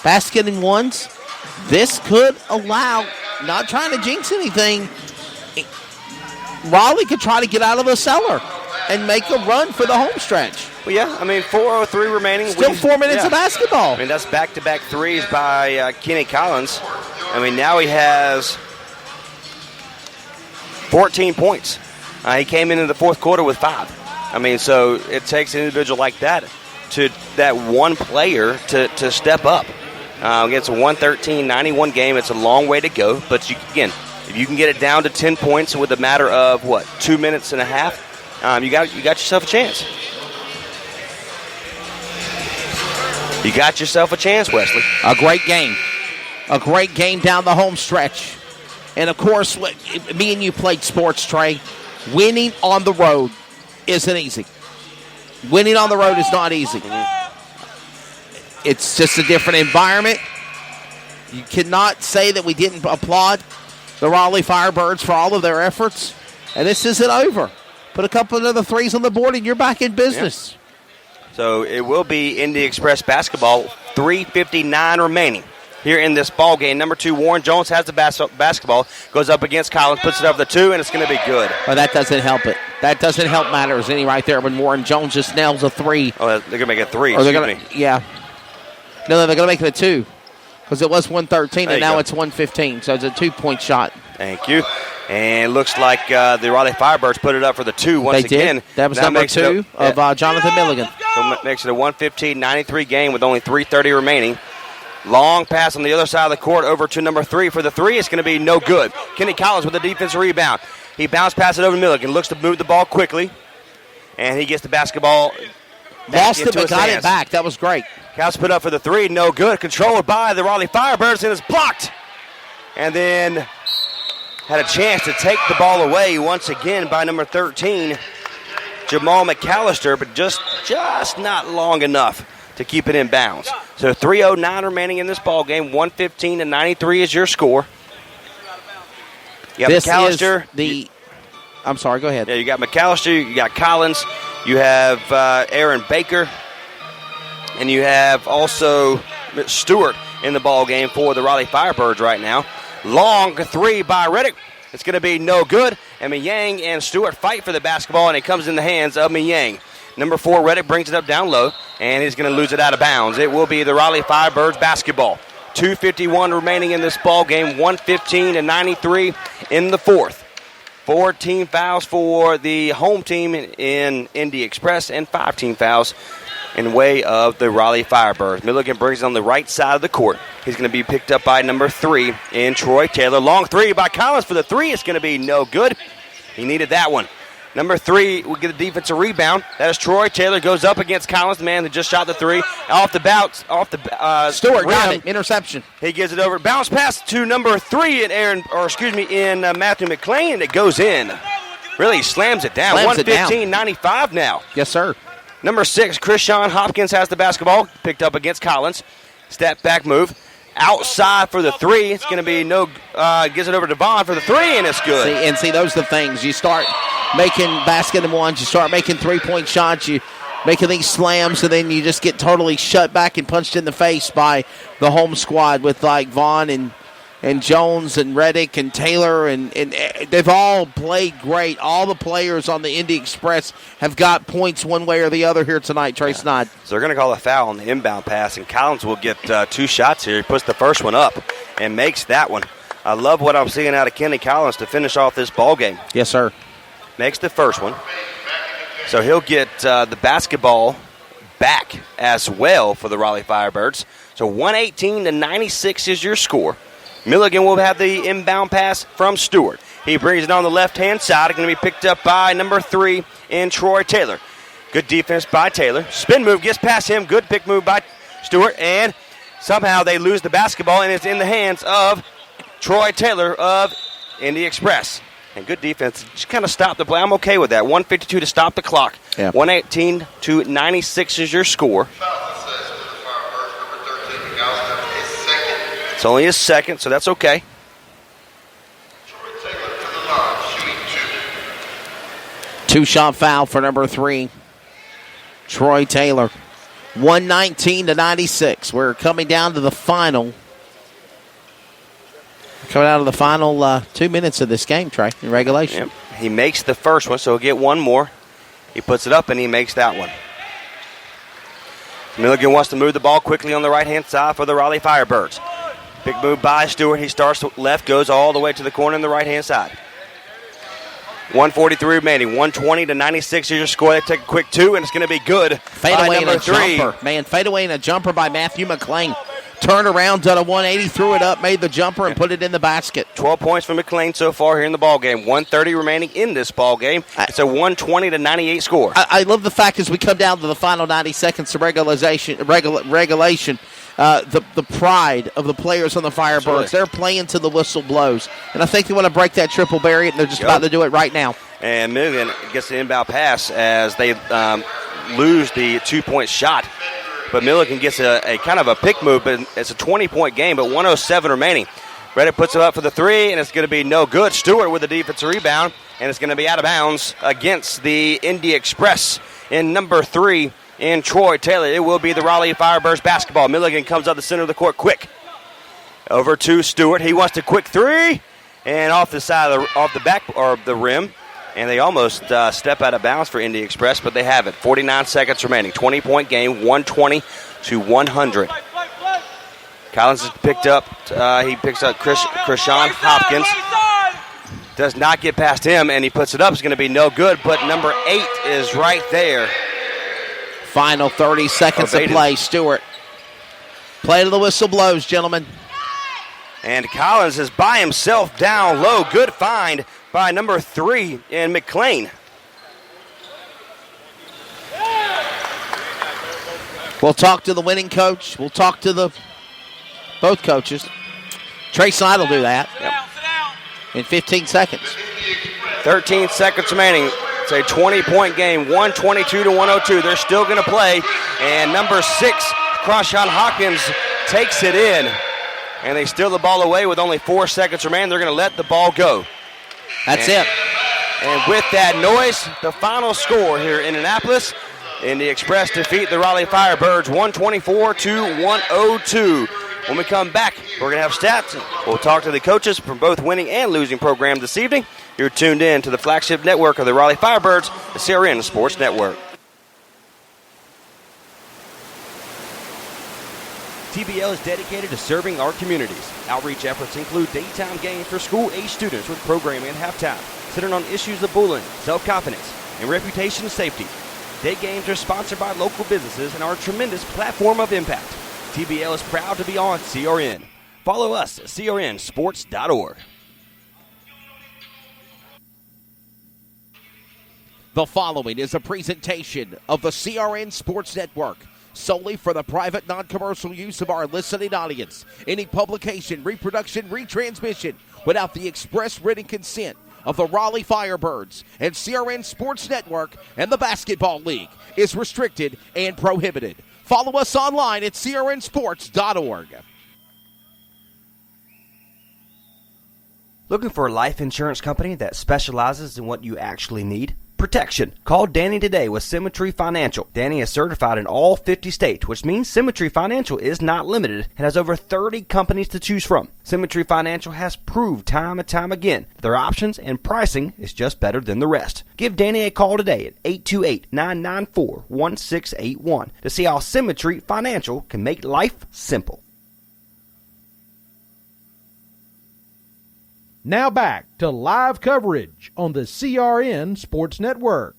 basket and ones. This could allow, not trying to jinx anything, Raleigh could try to get out of the cellar and make a run for the home stretch. Well, yeah, I mean, 4:03 remaining. Still 4 minutes of basketball. I mean, that's back-to-back threes by Kenny Collins. I mean, now he has 14 points. He came into the fourth quarter with 5. I mean, so it takes an individual like that to that one player to step up. Against a 113-91 game, it's a long way to go. But, again, if you can get it down to 10 points with a matter of, 2 minutes and a half, you got yourself a chance. You got yourself a chance, Wesley. A great game. A great game down the home stretch. And, of course, me and you played sports, Trey. Winning on the road isn't easy. Winning on the road is not easy. It's just a different environment. You cannot say that we didn't applaud the Raleigh Firebirds for all of their efforts. And this isn't over. Put a couple of other threes on the board and you're back in business. Yep. So it will be Indy Express basketball, 3:59 remaining here in this ball game. Number 2, Warren Jones has the basketball, goes up against Collins, puts it over the 2, and it's going to be good. Well, that doesn't help it. That doesn't help matters any right there when Warren Jones just nails a 3. Oh, they're going to make it 3. Or they're going to, yeah. No, they're going to make it a 2 because it was 113 and now it's 115. So it's a 2-point shot. Thank you. And it looks like the Raleigh Firebirds put it up for the 2 once again. Did. That was number 2 of Jonathan Milligan. So it makes it a 115-93 game with only 3:30 remaining. Long pass on the other side of the court over to number 3 for the 3. It's going to be no good. Kenny Collins with the defensive rebound. He bounced past it over to Milligan. Looks to move the ball quickly. And he gets the basketball. Lost it but got it back. That was great. Collins put up for the 3. No good. Controlled by the Raleigh Firebirds and is blocked. And then had a chance to take the ball away once again by number 13, Jamal McAllister, but just not long enough to keep it in bounds. So 3:09 remaining in this ball game. 115-93 is your score. You got McAllister. I'm sorry, go ahead. Yeah, you got McAllister, you got Collins, you have Aaron Baker, and you have also Stewart in the ball game for the Raleigh Firebirds right now. Long 3 by Reddick. It's going to be no good. And Yang and Stewart fight for the basketball, and it comes in the hands of Yang. Number 4, Reddick brings it up down low, and he's going to lose it out of bounds. It will be the Raleigh Firebirds basketball. 2:51 remaining in this ball game. 115-93 in the fourth. 14 fouls for the home team in Indy Express, and 5 team fouls in way of the Raleigh Firebirds. Milligan brings it on the right side of the court. He's going to be picked up by number 3 in Troy Taylor. Long 3 by Collins for the 3. It's going to be no good. He needed that one. Number 3 will get a defensive rebound. That is Troy Taylor. Goes up against Collins, the man that just shot the 3. Off the bounce, Stewart got it. Interception. He gives it over. Bounce pass to number 3 in Matthew McClain, and it goes in. Really slams it down. 115-95 now. Yes, sir. Number 6, Krishan Hopkins has the basketball. Picked up against Collins. Step back move. Outside for the 3. It's going to be no. Gives it over to Vaughn for the 3, and it's good. See, those are the things. You start making basket and ones. You start making 3-point shots. You making these slams, and then you just get totally shut back and punched in the face by the home squad with like Vaughn and Jones and Reddick and Taylor, and they've all played great. All the players on the Indy Express have got points one way or the other here tonight, Trey Snod. So they're going to call a foul on the inbound pass, and Collins will get 2 shots here. He puts the first one up and makes that one. I love what I'm seeing out of Kenny Collins to finish off this ball game. Yes, sir. Makes the first one. So he'll get the basketball back as well for the Raleigh Firebirds. So 118-96 is your score. Milligan will have the inbound pass from Stewart. He brings it on the left-hand side. It's going to be picked up by number 3 in Troy Taylor. Good defense by Taylor. Spin move gets past him. Good pick move by Stewart. And somehow they lose the basketball, and it's in the hands of Troy Taylor of Indy Express. And good defense. Just kind of stop the play. I'm okay with that. 1:52 to stop the clock. Yeah. 118-96 is your score. It's only his second, so that's okay. Two-shot foul for number 3, Troy Taylor. 119-96. We're coming down to the final. Coming out of the final 2 minutes of this game, Trey, in regulation. Yep. He makes the first one, so he'll get one more. He puts it up, and he makes that one. Milligan wants to move the ball quickly on the right-hand side for the Raleigh Firebirds. Big move by Stewart. He starts left, goes all the way to the corner on the right-hand side. 1:43 remaining. 120-96 is your score. They take a quick two, and it's going to be good. Fadeaway and a jumper. Man, fadeaway and a jumper by Matthew McLean. Turned around, done a 180, threw it up, made the jumper, and put it in the basket. 12 points for McLean so far here in the ballgame. 1:30 remaining in this ballgame. It's a 120-98 score. I love the fact as we come down to the final 90 seconds of regulation, the pride of the players on the Firebirds. Absolutely. They're playing till the whistle blows. And I think they want to break that triple barrier, and they're just about to do it right now. And Milligan gets the inbound pass as they lose the 2-point shot. But Milligan gets a kind of a pick move, but it's a 20-point game, but 107 remaining. Reddick puts it up for the three, and it's going to be no good. Stewart with the defensive rebound, and it's going to be out of bounds against the Indy Express in number 3 in Troy Taylor. It will be the Raleigh Firebirds basketball. Milligan comes up the center of the court quick. Over to Stewart. He wants a quick three, and off the side off the back or the rim. And they almost step out of bounds for Indy Express, but they have it. 49 seconds remaining. 20-point game, 120-100. Collins has picked up. He picks up Krishan Hopkins. Does not get past him, and he puts it up. It's going to be no good, but number 8 is right there. Final 30 seconds of play, Stewart. Play to the whistle blows, gentlemen. And Collins is by himself down low. Good find by number 3 in McLean. We'll talk to the winning coach. We'll talk to both coaches. Trey Side will do that in 15 seconds. 13 seconds remaining. It's a 20-point game, 122-102. They're still going to play. And number 6, Krishan Hopkins, takes it in. And they steal the ball away with only 4 seconds remaining. They're going to let the ball go. That's it. And with that noise, the final score here in Indianapolis, Indy Express defeat the Raleigh Firebirds 124-102. When we come back, we're going to have stats. We'll talk to the coaches from both winning and losing programs this evening. You're tuned in to the flagship network of the Raleigh Firebirds, the CRN Sports Network. TBL is dedicated to serving our communities. Outreach efforts include daytime games for school-age students with programming at halftime, centered on issues of bullying, self-confidence, and reputation safety. Day games are sponsored by local businesses and are a tremendous platform of impact. TBL is proud to be on CRN. Follow us at crnsports.org. The following is a presentation of the CRN Sports Network, solely for the private, non-commercial use of our listening audience. Any publication, reproduction, retransmission without the express written consent of the Raleigh Firebirds and CRN Sports Network and the Basketball League is restricted and prohibited. Follow us online at crnsports.org. Looking for a life insurance company that specializes in what you actually need? Protection. Call Danny today with Symmetry Financial. Danny is certified in all 50 states, which means Symmetry Financial is not limited and has over 30 companies to choose from. Symmetry Financial has proved time and time again that their options and pricing is just better than the rest. Give Danny a call today at 828-994-1681 to see how Symmetry Financial can make life simple. Now back to live coverage on the CRN Sports Network.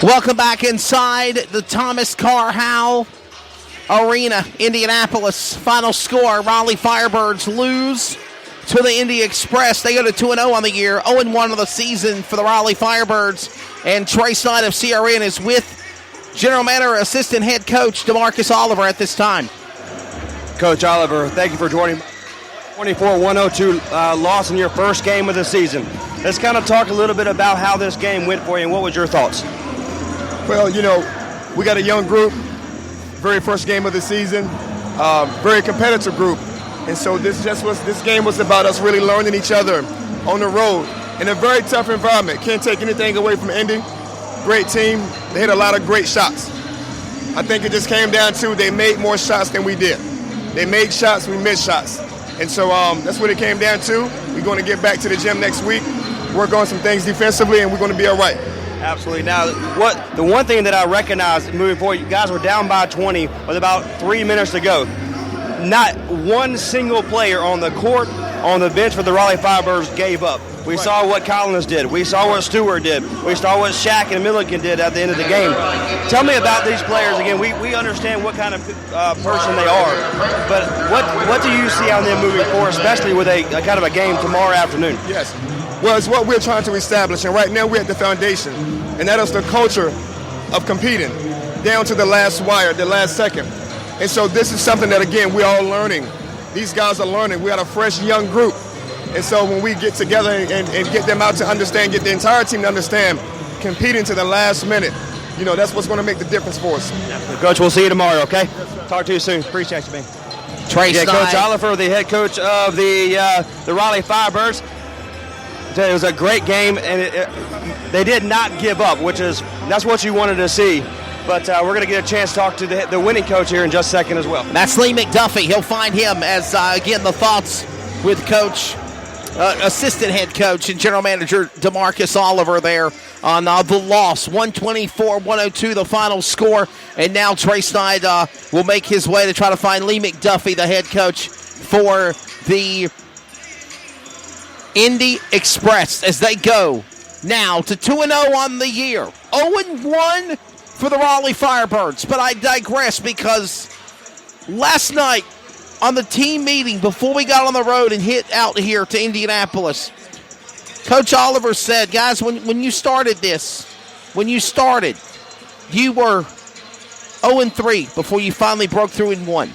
Welcome back inside the Thomas Carr Howell Arena, Indianapolis. Final score, Raleigh Firebirds lose to the Indy Express. They go to 2-0 on the year, 0-1 on the season for the Raleigh Firebirds. And Trey Side of CRN is with General Manager, Assistant Head Coach DeMarcus Oliver at this time. Coach Oliver, thank you for joining. 24-102 loss in your first game of the season. Let's kind of talk a little bit about how this game went for you and what was your thoughts? Well, you know, we got a young group, very first game of the season, very competitive group. And so this game was about us really learning each other on the road in a very tough environment. Can't take anything away from Indy. great team. They hit a lot of great shots. I think it just came down to they made more shots than we did. They made shots, we missed shots. And so that's what it came down to. We're going to get back to the gym next week, work on some things defensively, and we're going to be all right. Absolutely. Now, the one thing that I recognize moving forward, you guys were down by 20 with about 3 minutes to go. Not one single player on the court, on the bench for the Raleigh Firebirds gave up. We saw what Collins did. We saw what Stewart did. We saw what Shaq and Milliken did at the end of the game. Tell me about these players again. We understand what kind of person they are, but what do you see on them moving forward, especially with a kind of a game tomorrow afternoon? Yes. Well, it's what we're trying to establish, and right now we're at the foundation, and that is the culture of competing down to the last wire, the last second. And so this is something that, again, we're all learning. These guys are learning. We got a fresh, young group. And so when we get together and get them out to understand, get the entire team to understand, competing to the last minute, that's what's going to make the difference for us. Coach, we'll see you tomorrow, okay? Talk to you soon. Appreciate you, man. Coach Oliver, the head coach of the Raleigh Firebirds. It was a great game, and they did not give up, that's what you wanted to see. But we're going to get a chance to talk to the winning coach here in just a second as well. That's Lee McDuffie. He'll find him as, again, the thoughts with Coach, assistant head coach and general manager DeMarcus Oliver there on the loss. 124-102 the final score. And now Trey Snyder will make his way to try to find Lee McDuffie, the head coach for the Indy Express, as they go now to 2-0 on the year. 0-1 for the Raleigh Firebirds. But I digress, because last night on the team meeting before we got on the road and hit out here to Indianapolis, Coach Oliver said, guys, when you started this, you were 0-3 before you finally broke through and won.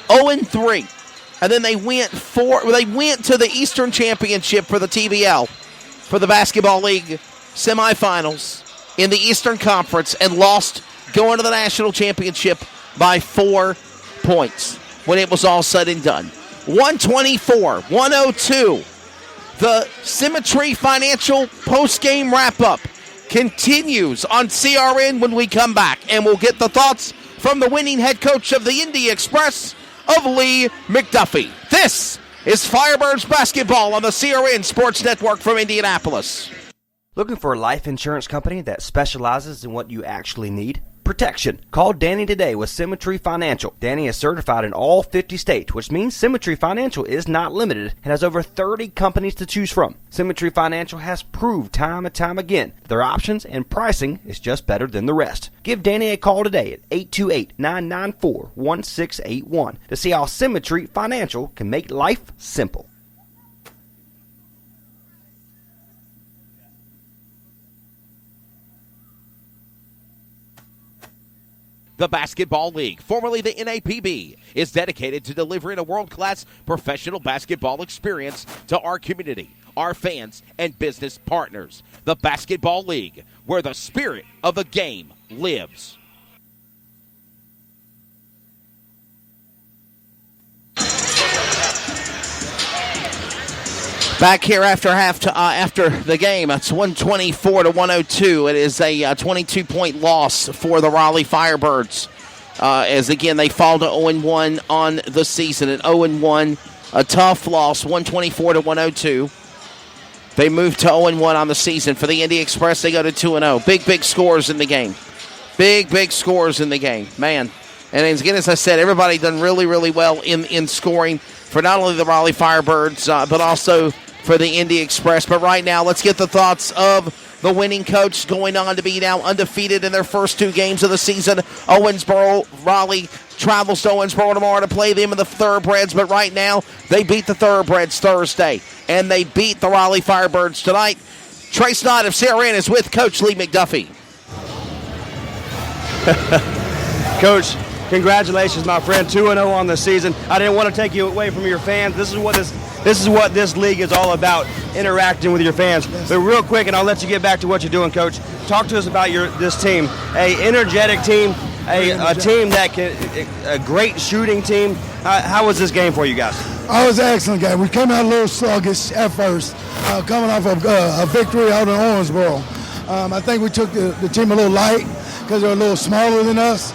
0-3. And then they went to the Eastern Championship for the TBL, for the Basketball League semifinals in the Eastern Conference, and lost going to the National Championship by 4 points when it was all said and done. 124-102. The Symmetry Financial post-game wrap-up continues on CRN when we come back, and we'll get the thoughts from the winning head coach of the Indy Express, of Lee McDuffie. This is Firebirds basketball on the CRN Sports Network from Indianapolis. Looking for a life insurance company that specializes in what you actually need? Protection. Call Danny today with Symmetry Financial. Danny is certified in all 50 states, which means Symmetry Financial is not limited and has over 30 companies to choose from. Symmetry Financial has proved time and time again their options and pricing is just better than the rest. Give Danny a call today at 828-994-1681 to see how Symmetry Financial can make life simple. The Basketball League, formerly the NAPB, is dedicated to delivering a world-class professional basketball experience to our community, our fans, and business partners. The Basketball League, where the spirit of the game lives. Back here after the game, it's 124-102. It is a 22-point loss for the Raleigh Firebirds. As again, they fall to 0-1 on the season. An 0-1, a tough loss, 124-102. They move to 0-1 on the season. For the Indy Express, they go to 2-0. Big scores in the game. Big scores in the game, man. And again, as I said, everybody done really, really well in scoring for not only the Raleigh Firebirds, but also for the Indy Express. But right now, let's get the thoughts of the winning coach, going on to be now undefeated in their first 2 games of the season. Raleigh travels to Owensboro tomorrow to play them in the Thoroughbreds, but right now they beat the Thoroughbreds Thursday, and they beat the Raleigh Firebirds tonight. Trey Snott of CRN is with Coach Lee McDuffie. Coach, congratulations, my friend. 2-0 on the season. I didn't want to take you away from your fans. This is what this league is all about, interacting with your fans. But real quick, and I'll let you get back to what you're doing, Coach. Talk to us about this team. A energetic team, a team a great shooting team. How was this game for you guys? Oh, it was an excellent game. We came out a little sluggish at first, coming off of a victory out in Owensboro. I think we took the team a little light because they're a little smaller than us.